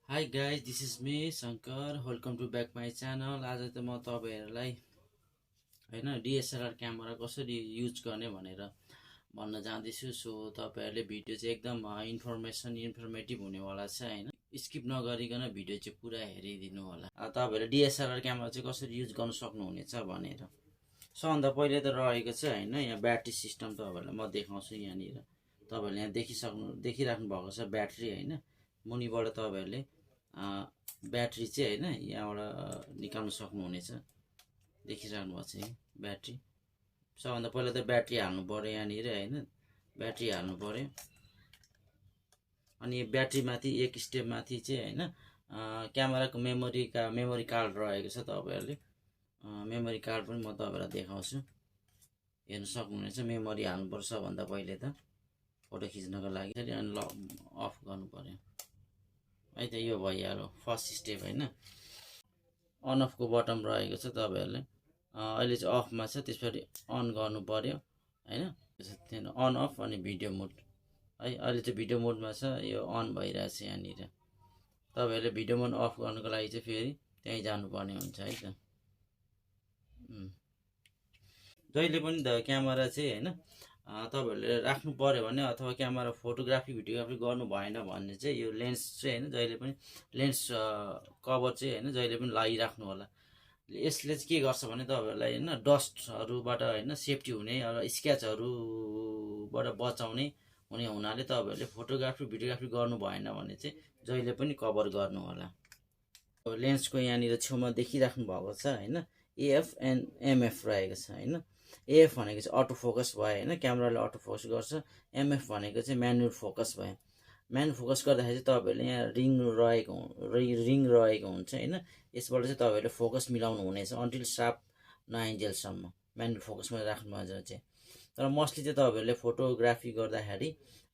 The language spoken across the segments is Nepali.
Hi guys, this is me Shankar. Welcome to back my channel. आज त म तपाईहरुलाई हैन DSLR क्यामेरा कसरी युज गर्ने भनेर भन्न जाँदैछु। सो तपाईहरुले भिडियो चाहिँ एकदम इन्फर्मेटिभ हुनेवाला छ हैन। स्किप नगरिकन भिडियो चाहिँ पुरा हेरिदिनु होला। तपाईहरुले DSLR क्यामेरा चाहिँ कसरी युज गर्न सक्नुहुनेछ भनेर। सबभन्दा पहिले त रहेको छ हैन यहाँ ब्याट्री सिस्टम तपाईहरुलाई म देखाउँछु यहाँनिर। तपाईहरुले यहाँ देखिराख्नु भएको छ ब्याट्री हैन। मुनिबाट तपाईहरुले ब्याट्री चाहिँ हैन यहाँबाट निकाल्न सक्नुहुनेछ। देखिराख्नु भएको छ ब्याट्री। सबभन्दा पहिला त ब्याट्री हाल्नु पर्यो यहाँनिर हैन। ब्याट्री हाल्नु पर्यो। अनि ब्याट्री माथि एक स्टेप माथि चाहिँ हैन क्यामेराको मेमोरी कार्ड रहेको छ। तपाईहरुले मेमोरी कार्ड पनि म तपाईहरुलाई देखाउँछु। हेर्न सक्नुहुनेछ। मेमोरी हाल्नु पर्छ सबभन्दा पहिले त फोटो खिच्नको लागि। अनि अफ गर्नु पर्यो है त। यो भइहाल्यो फर्स्ट स्टेप हैन। अन अफ को बटन रहेको छ तपाईहरुले। अहिले चाहिँ अफमा छ, त्यसपछि अन गर्नु पर्यो हैन। अन अफ अनि भिडियो मोड है। अहिले चाहिँ भिडियो मोडमा छ, यो अन भइरहेछ यहाँनिर। तपाईहरुले भिडियो मोड अफ गर्नको लागि चाहिँ फेरि त्यही जानुपर्ने हुन्छ है त। जहिले पनि त क्यामेरा चाहिँ हैन तपाईहरुले राख्नु पर्यो भने अथवा क्यामेरा फोटोग्राफी भिडियोग्राफी गर्नु भएन भने चाहिँ यो लेन्स चाहिँ हैन जहिले पनि लेन्स कभर चाहिँ हैन जहिले पनि लगाइराख्नु होला। यसले चाहिँ के गर्छ भने तपाईहरुलाई हैन डस्टहरुबाट हैन सेफ्टी हुने स्क्रैचहरुबाट बचाउने हुनाले तपाईहरुले फोटोग्राफी भिडियोग्राफी गर्नु भएन भने चाहिँ जहिले पनि कभर गर्नु होला। लेन्सको यहाँनिर छेउमा देखिराख्नु भएको छ हैन। एएफ एन्ड एमएफ रहेको छ हैन। एएफ भनेको चाहिँ अटो फोकस भयो हैन, क्यामेराले अटो फोकस गर्छ। एमएफ भनेको चाहिँ म्यानुअल फोकस भयो। म्यानुअल फोकस गर्दाखेरि चाहिँ तपाईहरुले यहाँ रिङ रहेको हुन्छ हैन। यसबाट चाहिँ तपाईहरुले फोकस मिलाउनु हुनेछ अन्टिल सार्प नआइन्जेलसम्म म्यानुअल फोकसमा राख्नुभयो चाहिँ। तर मोस्टली चाहिँ तपाईहरुले फोटोग्राफी गर्दाखेरि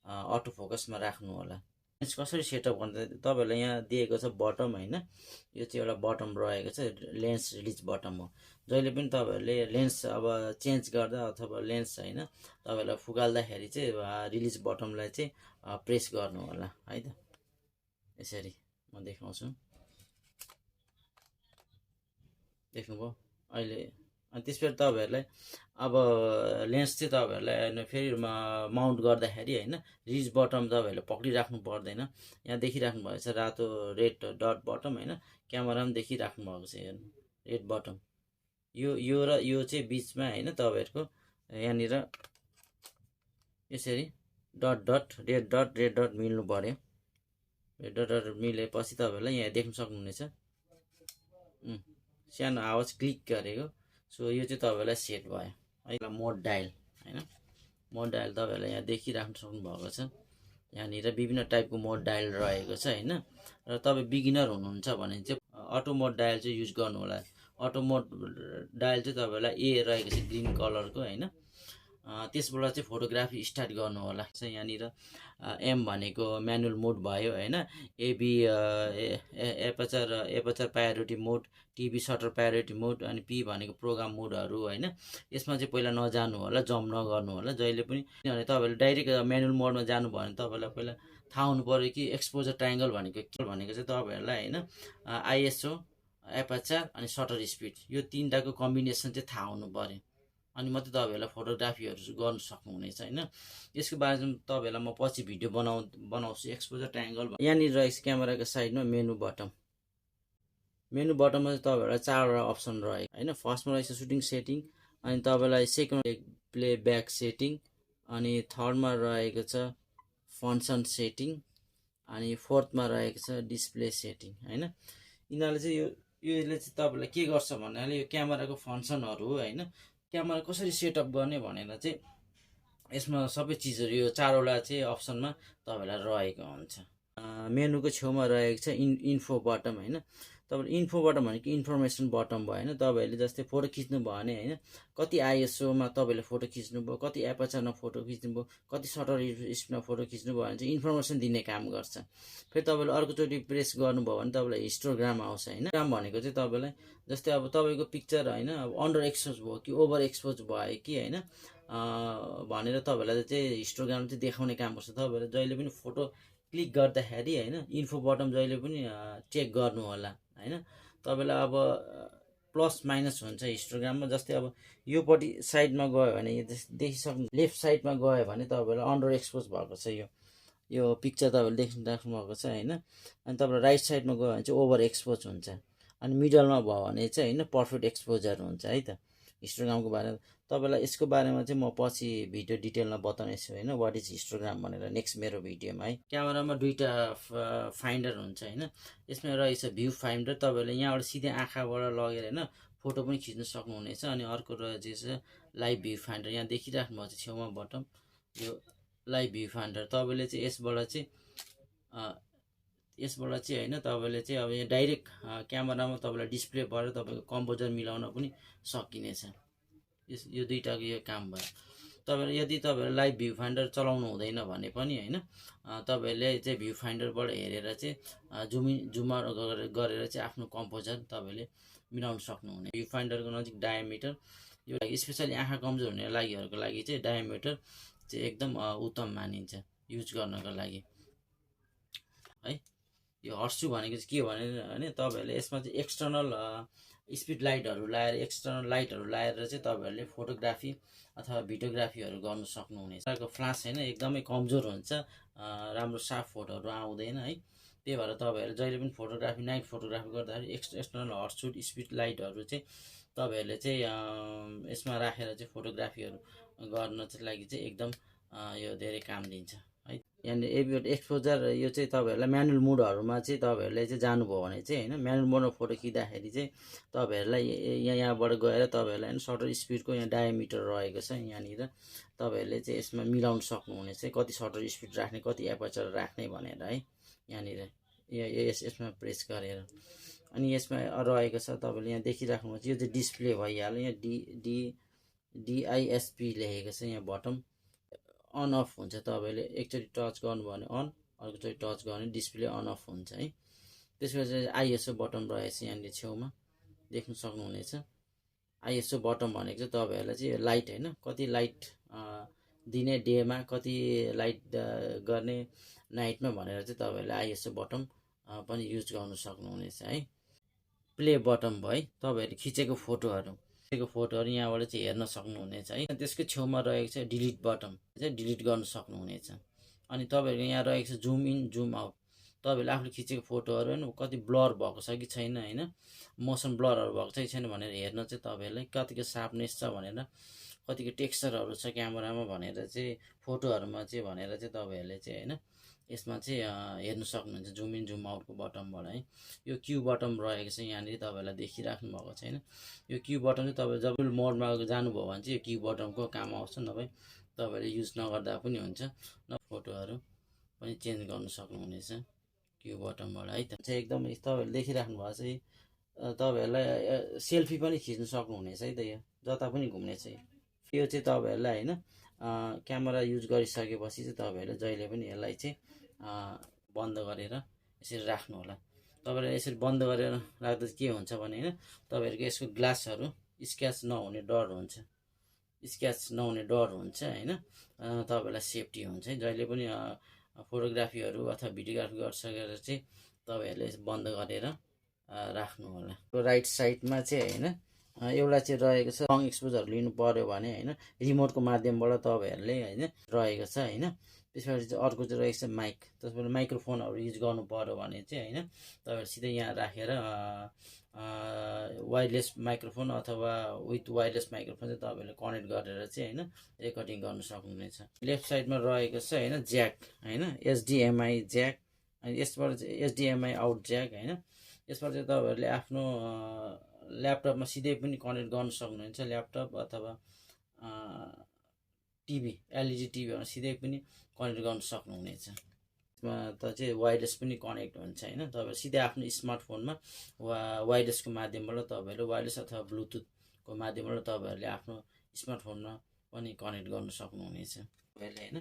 अटो फोकसमा राख्नु होला। लेन्स कसरी सेटअप गर्दा तपाईहरुलाई यहाँ दिएको छ बटम हैन। यो चाहिँ एउटा बटम रहेको छ, लेन्स रिलिज बटम हो। जहिले पनि तपाईहरुले लेन्स अब चेन्ज गर्दा अथवा लेन्स हैन तपाईहरुलाई फुगाल्दाखेरि चाहिँ रिलिज बटमलाई चाहिँ प्रेस गर्नु होला है त। यसरी म देखाउँछु। देख्नुभयो अहिले। अनि त्यसपछि तपाईहरुलाई अब लेन्स चाहिँ तपाईहरुलाई फेरि माउन्ट गर्दाखेरि हैन रिलिज बटम तपाईहरुले पक्रिराख्नु पर्दैन। यहाँ देखिराख्नु भएको छ रातो रेड डट बटम हैन। क्यामेरा पनि देखिराख्नु भएको छ हेर्नु रेड बटम। यो र यो चाहिँ बीचमा हैन तपाईहरुको यहाँनिर यसरी रेड डट मिल्नु पर्यो। रेड डट मिलेपछि तपाईहरुलाई यहाँ देख्न सक्नुहुनेछ सानो आवाज क्लिक गरेको। सो यो चाहिँ तपाईहरुलाई सेट भयो है। मोड डायल हैन। मोड डायल तपाईहरुले यहाँ देखिराख्नु सक्नु भएको छ। यहाँनिर विभिन्न टाइपको मोड डायल रहेको छ हैन। र तपाई बिगिनर हुनुहुन्छ भने चाहिँ अटो मोड डायल चाहिँ युज गर्नु होला। अटो मोड डायल चाहिँ तपाईहरुलाई ए रहेको छ ग्रीन कलरको हैन। त्यसबाट चाहिँ फोटोग्राफी स्टार्ट गर्नु होला। यहाँनिर एम भनेको म्यानुअल मोड भयो हैन। एबी एपर्चर प्रायोरिटी मोड, टिभी सटर प्रायोरिटी मोड, अनि पी भनेको प्रोग्राम मोडहरु हैन। यसमा चाहिँ पहिला नजानु होला, जम्प नगर्नु होला जहिले पनि। किनभने तपाईहरुले डाइरेक्ट म्यानुअल मोडमा जानु भयो भने तपाईहरुलाई पहिला थाहा हुनु पर्यो कि एक्सपोजर ट्रायंगल भनेको चाहिँ तपाईहरुलाई हैन आईएसओ, एपर्चर अनि सटर स्पिड यो तीनटाको कम्बिनेसन चाहिँ थाहा हुनु पर्यो। अनि मात्रै तपाईहरुलाई फोटोग्राफीहरु गर्न सक्नुहुनेछ हैन। यसको बारेमा तपाईहरुलाई म पछि भिडियो बनाउँछु एक्सपोजर ट्रायंगल। यहाँनिर रहेको छ क्यामेराको साइडमा मेनु बटम। मेनु बटममा चाहिँ तपाईहरुलाई चारवटा अप्सन रहेको हैन। फर्स्टमा रहेको छ सुटिङ सेटिङ, अनि तपाईहरुलाई सेकेन्डमा प्ले ब्याक सेटिङ, अनि थर्डमा रहेको छ फंक्सन सेटिङ, अनि फोर्थमा रहेको छ डिस्प्ले सेटिङ हैन। यिनीहरुले चाहिँ यसले चाहिँ तपाईहरुलाई के गर्छ भन्नाले यो क्यामेराको फंक्सनहरु हो हैन। क्यामेरा कसरी सेटअप गर्ने भनेर चाहिँ यसमा सबै चीजहरु यो चारवटा चाहिँ अप्सनमा तपाईहरुलाई रहेको हुन्छ। मेनुको छेउमा रहेको छ इन्फो बटम हैन। तपाईहरु इन्फो बटम भनेको इन्फर्मेसन बटम भयो हैन। तपाईहरुले जस्तै फोटो खिच्नु भयो भने हैन कति आईएसओ मा तपाईहरुले फोटो खिच्नु भयो, कति एपर्चरमा फोटो खिच्नु भयो, कति सटर स्पिडमा फोटो खिच्नु भयो भने चाहिँ इन्फर्मेसन दिने काम गर्छ। फेरि तपाईहरुले अर्कोचोटी प्रेस गर्नुभयो भने तपाईलाई हिस्टोग्राम आउँछ हैन। हिस्टोग्राम भनेको चाहिँ तपाईलाई जस्तै अब तपाईको पिक्चर हैन अब अन्डर एक्सपोज भयो कि ओभर एक्सपोज भयो कि हैन भनेर तपाईहरुलाई चाहिँ हिस्टोग्राम चाहिँ देखाउने काम गर्छ। तपाईहरुले जहिले पनि फोटो क्लिक गर्दाखेरि होइन इन्फो बटन जहिले पनि चेक गर्नु होला होइन। तपाईँलाई अब प्लस माइनस हुन्छ हिस्टोग्राममा। जस्तै अब योपट्टि साइडमा गयो भने देखिसक्नु, लेफ्ट साइडमा गयो भने तपाईँलाई अन्डर एक्सपोज भएको छ यो पिक्चर तपाईँले देखिराख्नु भएको छ होइन। अनि तपाईँलाई राइट साइडमा गयो भने चाहिँ ओभर एक्सपोज हुन्छ। अनि मिडलमा भयो भने चाहिँ होइन पर्फेक्ट एक्सपोजर हुन्छ है त हिस्टोग्रामको बारेमा। तपाईँलाई यसको बारेमा चाहिँ म पछि भिडियो डिटेलमा बताउनेछु होइन, वाट इज हिस्टोग्राम भनेर नेक्स्ट मेरो भिडियोमा है। क्यामेरामा दुईवटा फाइन्डर हुन्छ होइन। यसमा रहेछ भ्यू फाइन्डर, तपाईँहरूले यहाँबाट सिधै आँखाबाट लगेर होइन फोटो पनि खिच्न सक्नुहुनेछ। अनि अर्को रहेछ लाइभ भ्यू फाइन्डर, यहाँ देखिराख्नु भएको छ छेउमा बटम, यो लाइभ भ्यू फाइन्डर। तपाईँले चाहिँ यसबाट चाहिँ होइन तपाईँले चाहिँ अब यहाँ डाइरेक्ट क्यामेरामा तपाईँलाई डिस्प्ले भएर तपाईँको कम्पोजर मिलाउन पनि सकिनेछ। यो दुईवटाको यो काम भयो। तपाईँले यदि तपाईँहरू लाइभ भ्यू फाइन्डर चलाउनु हुँदैन भने पनि होइन तपाईँहरूले चाहिँ भ्यू फाइन्डरबाट हेरेर चाहिँ जुम गरेर चाहिँ आफ्नो कम्पोजर तपाईँले मिलाउन सक्नुहुने। भ्यू फाइन्डरको नजिक डायमिटर, यो स्पेसली आँखा कमजोर हुने लागिहरूको लागि चाहिँ डायमिटर चाहिँ एकदम उत्तम मानिन्छ युज गर्नको लागि है। यो हर्सु भनेको चाहिँ के भने तपाईँहरूले यसमा चाहिँ एक्सटर्नल स्पिड लाइटहरू लगाएर चाहिँ तपाईँहरूले फोटोग्राफी अथवा भिडियोग्राफीहरू गर्न सक्नुहुनेछ। यसको फ्लास होइन एकदमै कमजोर हुन्छ, राम्रो साफ फोटोहरू आउँदैन है। त्यही भएर तपाईँहरूले जहिले पनि फोटोग्राफी, नाइट फोटोग्राफी गर्दाखेरि एक्सटर्नल हर्सुट स्पिड लाइटहरू चाहिँ तपाईँहरूले चाहिँ यसमा राखेर चाहिँ फोटोग्राफीहरू गर्न चाहिँ लागि चाहिँ एकदम यो धेरै काम दिन्छ है। यहाँनिर एक्सपोजर यो चाहिँ तपाईँहरूलाई म्यानुअल मोडहरूमा चाहिँ तपाईँहरूले चाहिँ जानुभयो भने चाहिँ होइन म्यानुअल मोडमा फोटो खिच्दाखेरि चाहिँ तपाईँहरूलाई यहाँबाट गएर तपाईँहरूलाई होइन सटर स्पिडको यहाँ डायमिटर रहेको छ यहाँनिर, तपाईँहरूले चाहिँ यसमा मिलाउन सक्नुहुनेछ कति सटर स्पिड राख्ने, कति एपर्चर राख्ने भनेर है। यहाँनिर यसमा प्रेस गरेर अनि यसमा रहेको छ तपाईँले यहाँ देखिराख्नुहुन्छ, यो चाहिँ डिस्प्ले भइहाल्यो। यहाँ डिआइएसपी लेखेको छ यहाँ बटम, अन अफ हुन्छ। तपाईँले एकचोटि टच गर्नुभयो भने अन, अर्कोचोटि टच गर्यो भने डिस्प्ले अन अफ हुन्छ है। त्यसपछि आइएसओ बटन रहेछ यहाँनिर छेउमा देख्न सक्नुहुनेछ। आइएसओ बटन भनेको चाहिँ तपाईँहरूलाई चाहिँ लाइट होइन कति लाइट दिने डेमा, कति लाइट गर्ने नाइटमा भनेर चाहिँ तपाईँहरूले आइएसओ बटन पनि युज गर्न सक्नुहुनेछ है। प्ले बटन भयो, तपाईँहरूले खिचेको फोटोहरू यहाँबाट चाहिँ हेर्न सक्नुहुनेछ है। त्यसको छेउमा रहेको छ डिलिट बटन चाहिँ डिलिट गर्न सक्नुहुनेछ। अनि तपाईँहरूको यहाँ रहेको छ जुम इन जुम आउट, तपाईँहरूले आफूले खिचेको फोटोहरू होइन कति ब्लर भएको छ कि छैन होइन, मोसन ब्लरहरू भएको छ कि छैन भनेर हेर्न चाहिँ तपाईँहरूलाई कतिको सार्पनेस छ भनेर, कतिको टेक्सचरहरू छ क्यामेरामा भनेर चाहिँ फोटोहरूमा चाहिँ भनेर चाहिँ तपाईँहरूले चाहिँ होइन यसमा चाहिँ हेर्न सक्नुहुन्छ जुम इन जुम आउटको बटमबाट है। यो क्यू बटम रहेको छ यहाँनिर तपाईँलाई देखिराख्नु भएको छैन। यो क्यू बटम चाहिँ तपाईँ जब मोडमा जानुभयो भने चाहिँ यो क्यू बटमको काम आउँछ, नभए तपाईँले युज नगर्दा पनि हुन्छ। फोटोहरू पनि चेन्ज गर्न सक्नुहुनेछ क्यू बटमबाट है त। चाहिँ एकदम तपाईँहरूले देखिराख्नु भएको चाहिँ तपाईँहरूलाई सेल्फी पनि खिच्न सक्नुहुनेछ है त। यो जता पनि घुम्नेछ यो चाहिँ तपाईँहरूलाई होइन क्यामेरा युज गरिसकेपछि चाहिँ तपाईँहरूले जहिले पनि यसलाई चाहिँ बन्द गरेर यसरी राख्नु होला। तपाईँले यसरी बन्द गरेर राख्दा के हुन्छ भने होइन तपाईँहरूको यसको ग्लासहरू स्क्र्याच नहुने डर हुन्छ होइन, तपाईँलाई सेफ्टी हुन्छ है। जहिले पनि फोटोग्राफीहरू अथवा भिडियोग्राफी गरिसकेर चाहिँ तपाईँहरूले बन्द गरेर राख्नु होला। राइट साइडमा चाहिँ होइन एउटा चाहिँ रहेको छ लङ एक्सपोजर लिनु पर्यो भने होइन रिमोटको माध्यमबाट तपाईँहरूले होइन रहेको छ होइन। त्यसपछि चाहिँ अर्को चाहिँ रहेको छ माइक, त्यसबाट माइक्रोफोनहरू युज गर्नु पर्यो भने चाहिँ होइन तपाईँहरू सिधै यहाँ राखेर वायरलेस माइक्रोफोन अथवा विथ वायरलेस माइक्रोफोन चाहिँ तपाईँहरूले कनेक्ट गरेर चाहिँ होइन रेकर्डिङ गर्नु सक्नुहुनेछ। लेफ्ट साइडमा रहेको छ होइन ज्याक होइन एचडिएमआई ज्याक, अनि यसबाट चाहिँ एचडिएमआई आउट ज्याक होइन। यसबाट चाहिँ तपाईँहरूले आफ्नो ल्यापटपमा सिधै पनि कनेक्ट गर्न सक्नुहुन्छ, ल्यापटप अथवा टिभी एलइडी टिभीमा सिधै पनि कनेक्ट गर्न सक्नुहुनेछ। यसमा त चाहिँ वायरलेस पनि कनेक्ट हुन्छ होइन, तपाईँहरू सिधै आफ्नो स्मार्टफोनमा वायरलेसको माध्यमबाट तपाईँहरूले वायरलेस अथवा ब्लुटुथको माध्यमबाट तपाईँहरूले आफ्नो स्मार्टफोनमा पनि कनेक्ट गर्न सक्नुहुनेछ तपाईँहरूले होइन।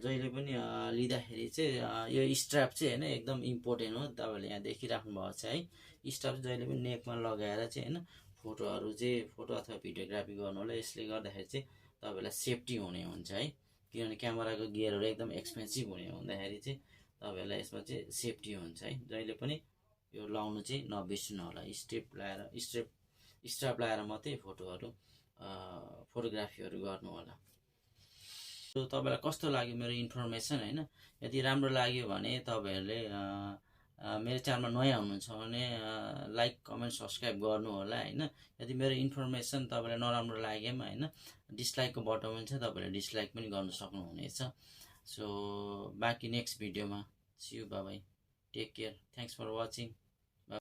जहिले पनि लिँदाखेरि चाहिँ यो स्ट्र्याप चाहिँ होइन एकदम इम्पोर्टेन्ट हो। तपाईँहरूले यहाँ देखिराख्नु भएको छ है, स्ट्र्याप जहिले पनि नेकमा लगाएर चाहिँ होइन फोटो अथवा भिडियोग्राफी गर्नु होला। यसले गर्दाखेरि चाहिँ तपाईँलाई सेफ्टी हुने हुन्छ है, किनभने क्यामेराको गियरहरू एकदम एक्सपेन्सिभ हुने हुँदाखेरि चाहिँ तपाईँहरूलाई यसमा चाहिँ सेफ्टी हुन्छ है। जहिले पनि यो लाउनु चाहिँ नबिर्सिनु होला। स्ट्राप लगाएर मात्रै फोटोग्राफीहरू गर्नु होला। सो तपाईँलाई कस्तो लाग्यो मेरो इन्फर्मेसन होइन? यदि राम्रो लाग्यो भने तपाईँहरूले मेरो च्यानलमा नयाँ हुनुहुन्छ भने लाइक कमेन्ट सब्सक्राइब गर्नु होला होइन। यदि मेरो इन्फर्मेसन तपाईँलाई नराम्रो लाग्यो पनि होइन, डिसलाइकको बटन पनि छ, तपाईँहरूले डिसलाइक पनि गर्नु सक्नुहुनेछ। सो बाँकी नेक्स्ट भिडियोमा see you, bye bye, take care, thanks for watching.